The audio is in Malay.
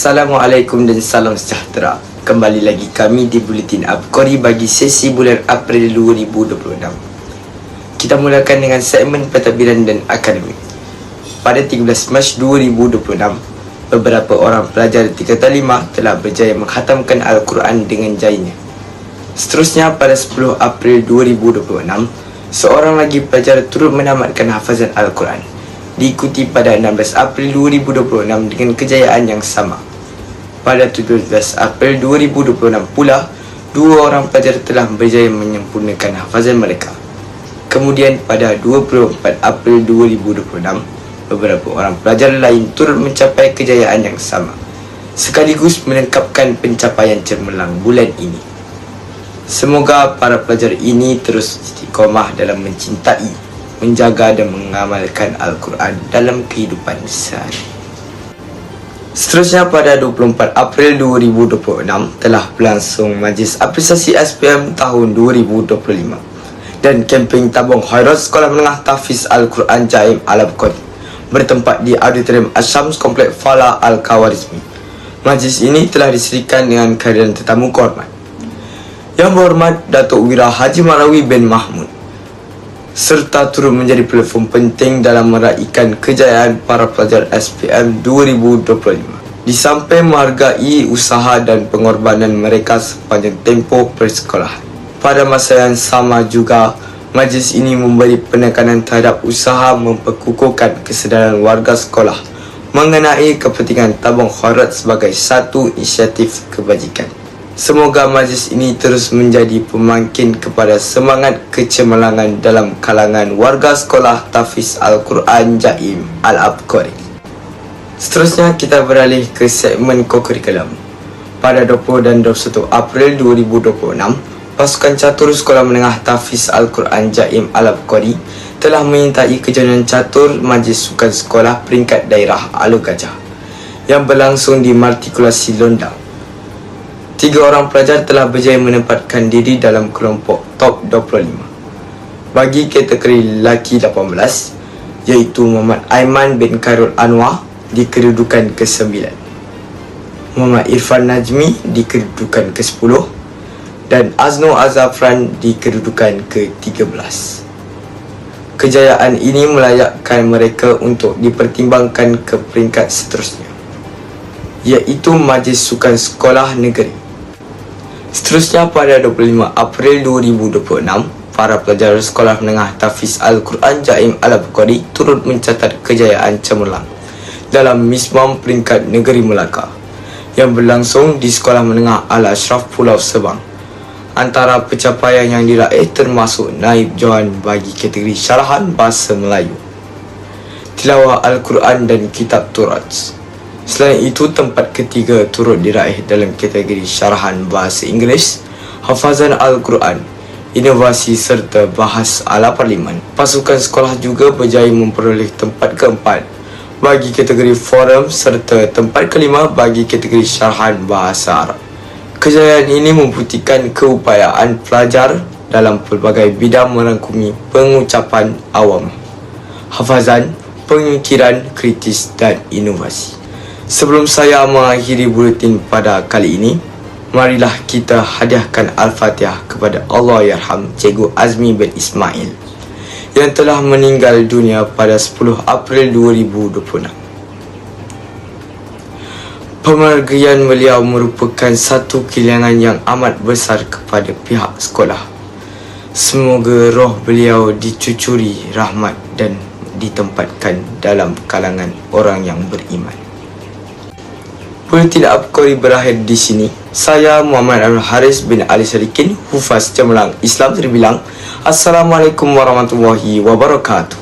Assalamualaikum dan salam sejahtera. Kembali lagi kami di Buletin Abqari bagi sesi bulan April 2026. Kita mulakan dengan segmen pentadbiran dan akademik. Pada 13 Mac 2026, beberapa orang pelajar tingkatan 5 telah berjaya menghatamkan Al-Quran dengan jayanya. Seterusnya, pada 10 April 2026, seorang lagi pelajar turut menamatkan hafazan Al-Quran, diikuti pada 16 April 2026 dengan kejayaan yang sama. Pada 17 April 2026 pula, dua orang pelajar telah berjaya menyempurnakan hafazan mereka. Kemudian pada 24 April 2026, beberapa orang pelajar lain turut mencapai kejayaan yang sama, sekaligus melengkapkan pencapaian cemerlang bulan ini. Semoga para pelajar ini terus istiqomah dalam mencintai, menjaga dan mengamalkan Al-Quran dalam kehidupan sehari. Seterusnya, pada 24 April 2026 telah berlangsung Majlis Apresiasi SPM tahun 2025 dan kempen tabung khairat Sekolah Menengah Tahfiz Al-Quran Jaim Al-Abqari bertempat di Auditorium Asyams Komplek Fala Al-Khawarizmi. Majlis ini telah disediakan dengan kehadiran tetamu kehormat Yang Berhormat Datuk Wira Haji Marawi bin Mahmud, serta turut menjadi platform penting dalam meraihkan kejayaan para pelajar SPM 2025. Di samping menghargai usaha dan pengorbanan mereka sepanjang tempoh persekolahan. Pada masa yang sama juga, majlis ini memberi penekanan terhadap usaha memperkukuhkan kesedaran warga sekolah mengenai kepentingan tabung khairat sebagai satu inisiatif kebajikan. Semoga majlis ini terus menjadi pemangkin kepada semangat kecemerlangan dalam kalangan warga sekolah Tahfiz Al-Quran Jaim Al-Abqari. Seterusnya, kita beralih ke segmen kokurikulum. Pada 20 dan 21 April 2026, pasukan catur Sekolah Menengah Tahfiz Al-Quran Jaim Al-Abqari telah menyertai kejohanan catur Majlis Sukan Sekolah peringkat daerah Alor Gajah yang berlangsung di Martikulasi Londang. 3 orang pelajar telah berjaya menempatkan diri dalam kelompok top 25 bagi kategori lelaki 18, iaitu Muhammad Aiman bin Khairul Anwar di kedudukan ke-9, Muhammad Irfan Najmi di kedudukan ke-10 dan Azno Azafran di kedudukan ke-13. Kejayaan ini melayakkan mereka untuk dipertimbangkan ke peringkat seterusnya, iaitu Majlis Sukan Sekolah Negeri. Seterusnya, pada 25 April 2026, para pelajar Sekolah Menengah Tahfiz Al-Quran Jaim Al-Abqari turut mencatat kejayaan cemerlang dalam Mismam peringkat Negeri Melaka yang berlangsung di Sekolah Menengah Al-Ashraf Pulau Sebang. Antara pencapaian yang diraih termasuk naib johan bagi kategori syarahan Bahasa Melayu, Tilawah Al-Quran dan Kitab Turat. Selain itu, tempat ketiga turut diraih dalam kategori syarahan Bahasa Inggeris, Hafazan Al-Quran, Inovasi serta Bahas ala Parlimen. Pasukan sekolah juga berjaya memperoleh tempat keempat bagi kategori forum serta tempat kelima bagi kategori syarahan Bahasa Arab. Kejayaan ini membuktikan keupayaan pelajar dalam pelbagai bidang merangkumi pengucapan awam, hafazan, pemikiran kritis dan inovasi. Sebelum saya mengakhiri buletin pada kali ini, marilah kita hadiahkan Al-Fatihah kepada Allahyarham Cikgu Azmi bin Ismail yang telah meninggal dunia pada 10 April 2026. Pemergian beliau merupakan satu kehilangan yang amat besar kepada pihak sekolah. Semoga roh beliau dicucuri rahmat dan ditempatkan dalam kalangan orang yang beriman. Buletin Abqari berakhir di sini. Saya Muhammad Abdul Haris bin Ali Sadikin, Hufaz Cemerlang Islam terbilang. Assalamualaikum warahmatullahi wabarakatuh.